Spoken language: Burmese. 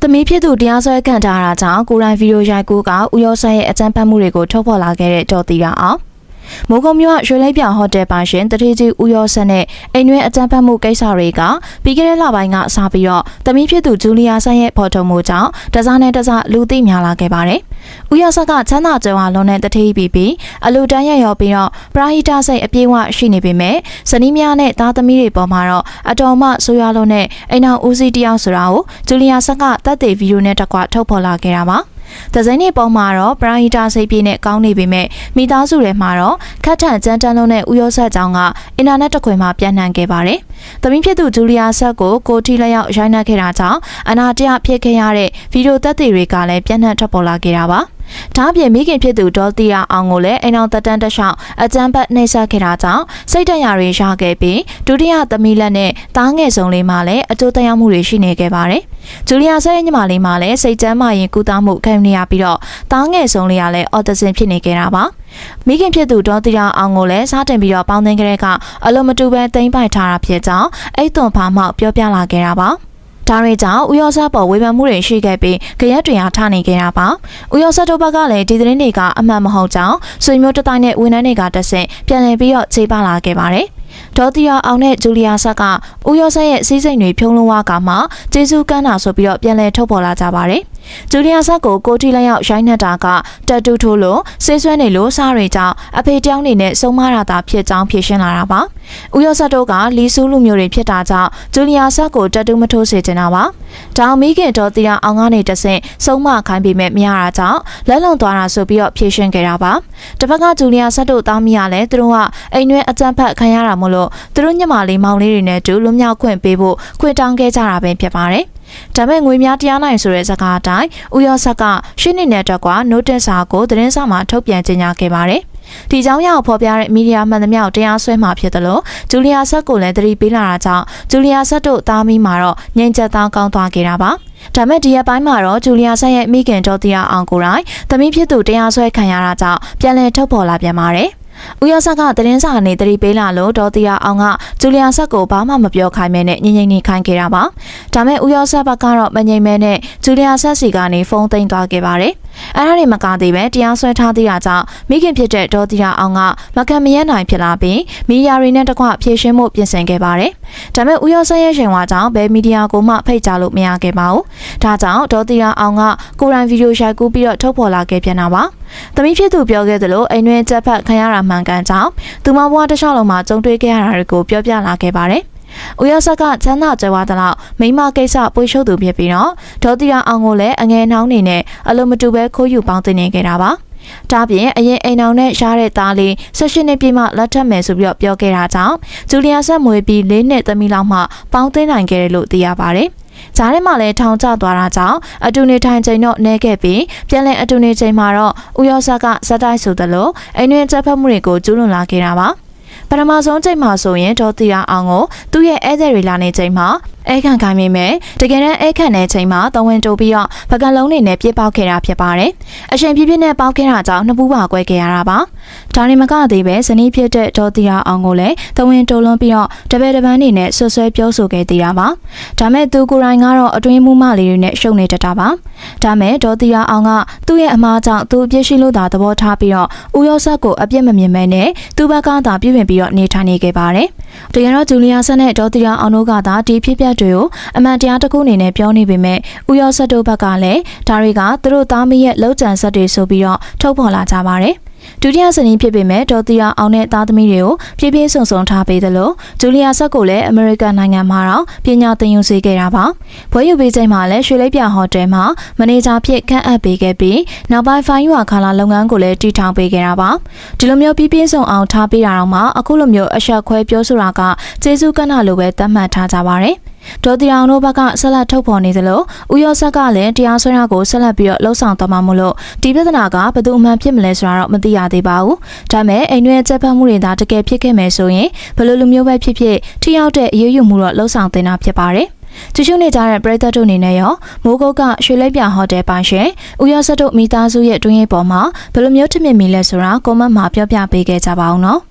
သမီးဖြစ်သူတရားစွဲခံထားတာကြောင့်ကိုရိုင်းဗီဒီယိုရိုက်ကူးကဦးရောဆက်ရဲ့အကြမ်းဖက်မှုတွေကိုထုတ်ဖော်လာခဲ့တဲ့ဒေါ်တီရာအောင်မိုးကုံမြို့ရွှေလိပ်ပြဟိုတယ်ပိုင်ရှင်တထေးကြီးဦးရောဆက်နဲ့အိမ်တွင်းအကြမ်းဖက်မှုကိစ္စတွေကပြီးခဲ့တဲ့လပိုင်းကစပြီးတော့သမီးဖြစ်သူဂျူလီယာဆန်ရဲ့ဖော်ထုတ်မှုကြောင့်တစားနဲ့တစားလူသိများလာခဲ့ပါတယ်။ဦးရောဆက်ကချမ်းသာကြွယ်ဝလွန်တဲ့တထေးပြီးအလူတန်းရရောပြီးတော့ပရာဟိတစိတ်အပြေးဝရှိနေပေမဲ့ဇနီးများနဲ့သားသမီးတွေပေါ်မှာတော့အတော်မှဆိုးရွားလွန်းတဲ့အိမ်တော်ဦးစီးတယောက်ဆိုတာကိုဂျူလီယာဆက်ကတပ်သေးဗီဒီယိုနဲ့တကွထုတ်ဖော်လာခဲ့တာပါ။တစင်းနေပေါ်မှာတော့ပရာဟိတစိတ်ပြည့်နဲ့ကောင်းနေပေမဲ့မိသားစုတွေမှာတော့ခက်ထန်ကြမ်းတမ်းလုံးနဲ့ဦးရောဆက်ကြောင်းကအင်တာနက်တစ်ခွင်မှာပြန့်နှံ့ခဲ့ပါတယ်။သမီးဖြစ်သူဂျူလီယာဆက်ကိုထီလက်ရောက်ရိုက်နှက်ခဲ့တာကြောင့်အနာတရဖြစ်ခဲ့ရတဲ့ဗီဒီယိုသက်သေတွေကလည်းပြန့်နှံ့ထွက်ပေါ်လာခဲ့တာပါ။ဒါ့အပြင်မိခင်ဖြစ်သူဒေါ်တီယာအောင်ကိုလည်းအိမ်အောင်တက်တန်းတလျှောက်အကြမ်းဖက်နှိပ်စက်ခဲ့တာကြောင့်စိတ်တရတွေရခဲ့ပြီးဒုတိယသမီးလက်နဲ့သားငယ်ဆုံးလေးမှလည်းအကျိုးသက်ရောက်မှုတွေရှိနေခဲ့ပါတယ်။ဂျူလီယာဆက်ရဲ့ညီမလေးမှလည်းစိတ်ကျန်းမာရင်ကုသမှုခံနေရပြီးတော့သားငယ်ဆုံးလေးကလည်းအော်တဇင်ဖြစ်နေခဲ့တာပါ။မိခင်ဖြစ်သူဒေါ်တီယာအောင်ကိုလည်းစားတင်ပြီးတော့ပေါင်းသင်းကြတဲ့ကအလုံးမတူပဲသိမ်းပိုက်ထားတာဖြစ်ကြောင်းအိတ်သွန်ဖာမောက်ပြောပြလာခဲ့တာပါ။ဒါတွေကြောင့်ဦးရောဆက်ပေါ်ဝေဖန်မှုတွေရှိခဲ့ပြီးကြရက်တွေအားထနေခဲ့တာပါ။ဦးရောဆက်တို့ဘက်ကလည်းဒီသတင်းတွေကအမှန်မဟုတ်ကြောင်းဆွေမျိုးတတိုင်းနဲ့ဝန်ထမ်းတွေကတဆင့်ပြန်လည်ပြီးတော့ခြေပလာခဲ့ပါတယ်။ဒေါ်တီယာအောင်နဲ့ဂျူလီယာဆက်ကဦးရောဆက်ရဲ့စီးစိမ်တွေဖြုံးလုံးဝကမှကျေးဇူးကမ်းတာဆိုပြီးတော့ပြန်လည်ထုတ်ဖော်လာကြပါတယ်။ဂျူလီယာဆက်ကိုထီလက်ရောက်ရိုင်းနှက်တာကတက်တူထိုးလို့ဆေးဆွဲနေလို့စားတွေကြောင့်အဖေတယောက်နေနဲ့ဆုံးမရတာဖြစ်ကြောင်းဖြေရှင်းလာတာပါ။ဦးရောဆက်တို့ကလီဆူးလူမျိုးတွေဖြစ်တာကြောင့်ဂျူလီယာဆက်ကိုတက်တူမထိုးစေချင်တာပါ။ဒါမိခင်ဒေါ်တီယာအောင်ကနေတဆင့်ဆုံးမခိုင်းပေမဲ့မရတာကြောင့်လက်လုံသွားတာဆိုပြီးတော့ဖြေရှင်းခဲ့တာပါ။တစ်ဖက်ကဂျူလီယာဆက်တို့သားမီးကလည်းသူတို့ကအိမ်တွင်းအကြမ်းဖက်ခံရတာမို့လို့သူတို့ညမလေးမောင်လေးတွေနဲ့တူလွတ်မြောက်ခွင့်ပေးဖို့ခွင့်တောင်းခဲ့ကြတာပဲဖြစ်ပါတယ်။ဒါမဲ့ငွေများတရားနိုင်ဆိုတဲ့စကားအတိုင်းဦးရောဆက်ကရှင်းနေတဲ့အတွက်က notice စာကိုသတင်းစာမှာထုတ်ပြန်ကြေညာခဲ့ပါတယ်။ဒီကြောင့်ရအောင်ဖော်ပြတဲ့မီဒီယာမှန်သမျှတရားစွဲမှာဖြစ်တယ်လို့ဂျူလီယာဆက်ကိုလည်းသတိပေးလာတာကြောင့်ဂျူလီယာဆက်တို့သားမီးမှာတော့ငြိမ်သက်သားကောင်းသွားခဲ့တာပါ။ဒါမဲ့ဒီရက်ပိုင်းမှာတော့ဂျူလီယာဆက်ရဲ့မိခင်ဒေါ်တီယာအောင်ကိုယ်တိုင်သမီးဖြစ်သူတရားစွဲခံရတာကြောင့်ပြန်လည်ထုတ်ဖော်လာပြန်ပါတယ်။ဦးရောဆက်ကသတင်းစာကနေသတိပေးလာလို့ဒေါ်တီယာအောင်ကဂျူလီယာဆက်ကိုဘာမှမပြောခိုင်းမဲနဲ့ငြိမ်ငြိမ်နေခိုင်းခဲ့တာပါ။ဒါမဲ့ဦးရောဆက်ဘက်ကတော့မငြိမ်မဲနဲ့ဂျူလီယာဆက်စီကနေဖုန်းသိမ်းသွားခဲ့ပါတယ်။အဲ့ဒါတွေမကသေးပဲတရားစွဲထားသေးတာကြောင့်မိခင်ဖြစ်တဲ့ဒေါ်တီယာအောင်ကမခံမရနိုင်ဖြစ်လာပြီးမီဒီယာတွေနဲ့တကွဖြေရှင်းမှုပြင်ဆင်ခဲ့ပါတယ်။ဒါမဲ့ဦးရောဆက်ရဲ့ရှင်ဝါကြောင့်ဘယ်မီဒီယာကိုမှဖိတ်ကြားလို့မရခဲ့ပါဘူး။ဒါကြောင့်ဒေါ်တီယာအောင်ကကိုရိုင်းဗီဒီယိုရိုက်ကူးပြီးတော့ထုတ်ဖော်လာခဲ့ပြန်တာပါ။သမီးဖြစ်သူပြောခဲ့သလိုအိမ်တွင်းချက်ဖက်ခံရတာမှန်ကန်ကြောင်းသူမဘွားတစ်လျှောက်လုံးမှာကြုံတွေ့ခဲ့ရတာတွေကိုပြောပြလာခဲ့ပါတယ်။ဦးရောဆက်ကချမ်းသာကြွယ်ဝသလောက်မိမကိစ္စပွေးရှုပ်သူဖြစ်ပြီးတော့ဒေါ်တီယာအောင်ကိုလည်းအငယ်နှောင်းနေနဲ့အလိုမတူပဲခိုးယူပေါင်းတင်နေခဲ့တာပါ။ဒါပြင်အရင်အိမ်အောင်နဲ့ရှားတဲ့သားလေး18နှစ်ပြည့်မှလက်ထပ်မယ်ဆိုပြီးတော့ပြောခဲ့တာကြောင့်ဂျူလီယာဆက်မွေးပြီး4နှစ်သမီးလောက်မှပေါင်းတင်နိုင်ခဲ့တယ်လို့သိရပါတယ်။ဂျားထဲမှာလည်းထောင်ကျသွားတာကြောင့်အတူနေထိုင်ချိန်တော့နှဲခဲ့ပြီးပြန်လည်အတူနေချိန်မှာတော့ဦးရောဆက်ကဇက်တိုက်ဆိုသလိုအိမ်တွင်းချက်ဖက်မှုတွေကိုကျူးလွန်လာခဲ့တာပါပထမဆုံးချိန်မှာဆိုရင်ဒေါ်တီယာအောင်ကိုသူ့ရဲ့ဧည့်သည်တွေလာနေချိန်မှာအဲခံခိုင်းမိမယ်တကယ်တမ်းအဲခံတဲ့ချိန်မှာသဝင်တိုးပြီးတော့ပကံလုံးတွေနဲ့ပြစ်ပေါက်ခဲ့တာဖြစ်ပါတယ်အချိန်ပြည့်ပြည့်နဲ့ပေါက်ခဲ့တာကြောင့်နှစ်ပူးပါကွဲခဲ့ရတာပါဒါနဲ့မကသေးပဲဇနီးဖြစ်တဲ့ဒေါ်တီယာအောင်ကိုလည်းသဝင်တိုးလွန်ပြီးတော့တပည့်တပန်းနေနဲ့ဆွဆွဲပြောဆိုခဲ့သေးတာပါဒါမဲ့သူကိုယ်တိုင်ကတော့အတွင်းမှုမလေးတွေနဲ့ရှုံနေတတ်တာပါဒါမဲ့ဒေါ်တီယာအောင်ကသူ့ရဲ့အမားကြောင့်သူအပြစ်ရှိလို့သာသဘောထားပြီးတော့ဦးရောဆက်ကိုအပြစ်မမြင်မဲနဲ့သူ့ဘက်ကသာပြုပြင်ပြီးတော့နေထိုင်နေခဲ့ပါတယ်တကယ်တော့ဂျူလီယာဆက်နဲ့ဒေါ်တီယာအောင်တို့ကသာဒီဖြစ်ပျက်တွေကိုအမှန်တရားတစ်ခုအနေနဲ့ပြောနေပေမဲ့ဦးရောဆက်တို့ဘက်ကလည်းဒါတွေကသူတို့သားမီးရဲ့လောက်ကျန်ဆက်တွေဆိုပြီးတော့ထုတ်ဖော်လာကြပါတယ်ဒုတိယဇနီးဖြစ်ပေမဲ့ဒေါ်တီယာအောင်နဲ့သားသမီးတွေကိုဖြည်းဖြည်းဆုံဆုံထားပေးသလိုဂျူလီယာဆက်ကိုလည်းအမေရိကန်နိုင်ငံမှာတော့ပညာသင်ယူစေခဲ့တာပါဘွဲယူပေးချိန်မှာလည်းရွှေလိပ်ပြဟိုတယ်မှာမန်နေဂျာဖြစ်ခန့်အပ်ပေးခဲ့ပြီးနောက်ပိုင်းဖိုင်းယူခါလာလုပ်ငန်းကိုလည်းတည်ထောင်ပေးခဲ့တာပါဒီလိုမျိုးပြည့်စုံအောင်ထားပေးတာတော့မှအခုလိုမျိုးအဆက်ခွဲပြောဆိုတာကကျေးဇူးကနလိုပဲသတ်မှတ်ထားကြပါတယ်ဒေါ်တီအောင်တို့ဘက်ကဆက်လက်ထုတ်ဖော်နေသလိုဦးရောဆက်ကလည်းတရားစွဲတာကိုဆက်လက်ပြီးတော့လှုပ်ဆောင်သွားမှာမို့လို့ဒီပြဿနာကဘယ်သူအမှန်ဖြစ်မလဲဆိုတာတော့မသိရသေးပါဘူး။ဒါမဲ့အိမ်တွင်းချက်ဖက်မှုတွေသာတကယ်ဖြစ်ခဲ့မယ်ဆိုရင်ဘယ်လိုလူမျိုးပဲဖြစ်ဖြစ်ထိရောက်တဲ့အရေးယူမှုတော့လှုပ်ဆောင်သင့်တာဖြစ်ပါတယ်။ကျူးနေကြတဲ့ပရိသတ်တို့အနေနဲ့ရောမိုးကုတ်ကရွှေလိပ်ပြဟိုတယ်ပိုင်ရှင်ဦးရောဆက်တို့မိသားစုရဲ့တွင်းရေးပေါ်မှာဘယ်လိုမျိုးထင်မြင်မိလဲဆိုတာကွန်မန့်မှာပြောပြပေးခဲ့ကြပါအောင်နော်။